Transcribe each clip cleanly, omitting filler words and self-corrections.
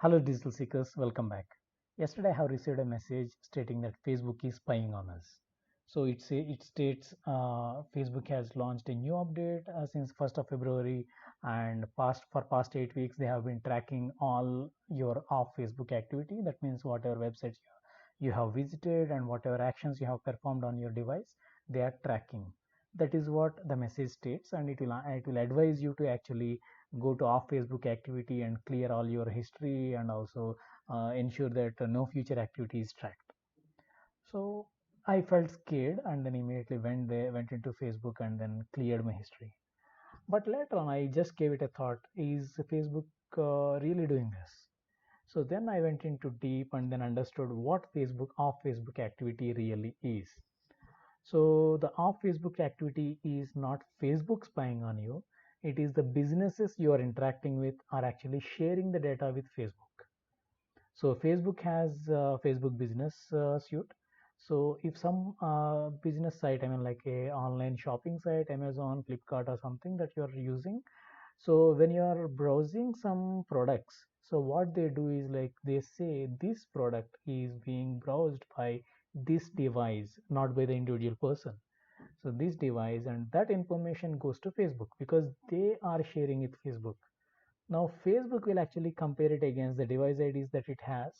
Hello, digital seekers. Welcome back. Yesterday, I have received a message stating that Facebook is spying on us. So it states Facebook has launched a new update since 1st of February, and past 8 weeks they have been tracking all your off Facebook activity. That means whatever websites you have visited and whatever actions you have performed on your device, they are tracking. That is what the message states, and it will advise you to actually go to off Facebook activity and clear all your history, and also ensure that no future activity is tracked. So I felt scared and then immediately went into Facebook and then cleared my history. But later on, I just gave it a thought: is Facebook really doing this? So then I went into deep and then understood what Facebook off Facebook activity really is. So the off Facebook activity is not Facebook spying on you. It is the businesses you are interacting with are actually sharing the data with Facebook. So Facebook has Facebook business suite. So if some business site, I mean like a online shopping site, Amazon, Flipkart or something that you are using, so when you are browsing some products, so what they do is like they say this product is being browsed by this device, not by the individual person. So this device and that information goes to Facebook because they are sharing it Facebook. Now Facebook will actually compare it against the device IDs that it has,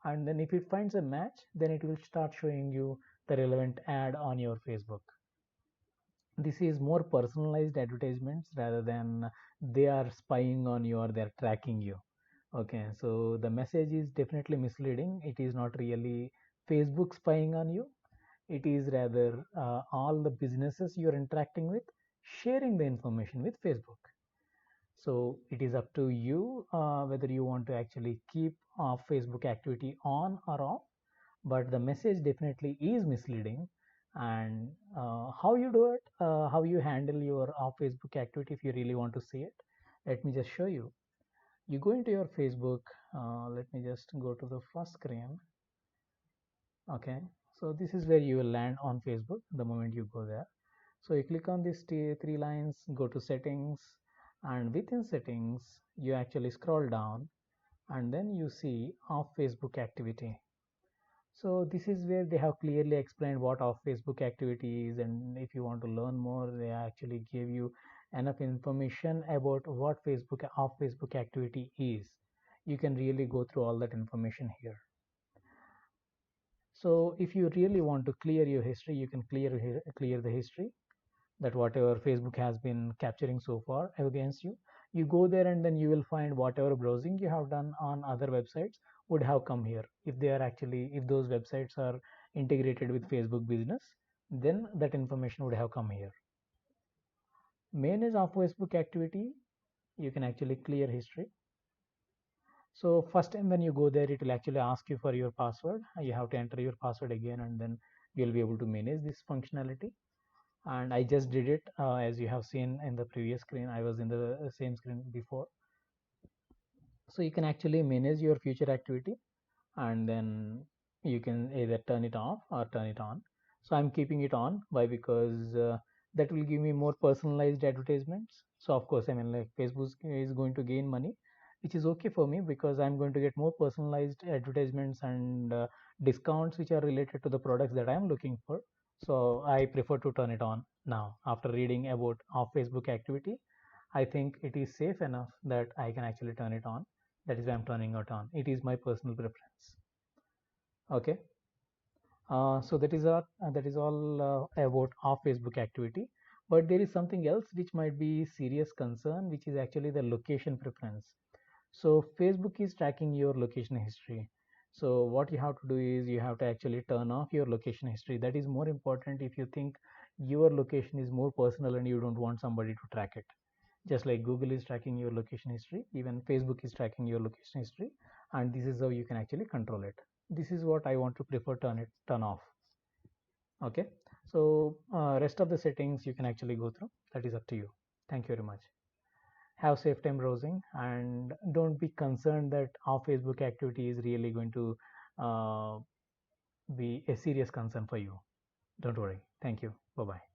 and then if it finds a match, then it will start showing you the relevant ad on your Facebook. This is more personalized advertisements rather than they are spying on you or they're tracking you. Okay, so the message is definitely misleading. It is not really Facebook spying on you. It is rather all the businesses you're interacting with sharing the information with Facebook. So it is up to you whether you want to actually keep Facebook activity on or off, but the message definitely is misleading. And how you do it, how you handle your off Facebook activity, if you really want to see it, let me just show you. You go into your Facebook. Let me just go to the first screen. Okay, so this is where you will land on Facebook the moment you go there. So you click on these three lines, go to settings, and within settings you actually scroll down and then you see off Facebook activity. So this is where they have clearly explained what off Facebook activity is, and if you want to learn more, they actually give you enough information about what Facebook off Facebook activity is. You can really go through all that information here. So if you really want to clear your history, you can clear the history that whatever Facebook has been capturing so far against you. You go there and then you will find whatever browsing you have done on other websites would have come here. If they are actually, if those websites are integrated with Facebook business, then that information would have come here. Manage off Facebook activity, you can actually clear history. So first time when you go there, it will actually ask you for your password. You have to enter your password again, and then you'll be able to manage this functionality. And I just did it as you have seen in the previous screen. I was in the same screen before. So you can actually manage your future activity, and then you can either turn it off or turn it on. So I'm keeping it on. Why? Because that will give me more personalized advertisements. So of course, I mean, like Facebook is going to gain money, which is okay for me because I'm going to get more personalized advertisements and discounts which are related to the products that I'm looking for. So I prefer to turn it on now. After reading about off Facebook activity, I think it is safe enough that I can actually turn it on. That is why I'm turning it on. It is my personal preference. Okay. So that is all about our Facebook activity. But there is something else which might be serious concern, which is actually the location preference. So Facebook is tracking your location history. So what you have to do is you have to actually turn off your location history. That is more important if you think your location is more personal and you don't want somebody to track it. Just like Google is tracking your location history, even Facebook is tracking your location history, and this is how you can actually control it. This is what I want to prefer turn off. Okay, so rest of the settings you can actually go through. That is up to you. Thank you very much. Have safe time browsing, and don't be concerned that our Facebook activity is really going to be a serious concern for you. Don't worry. Thank you. Bye bye.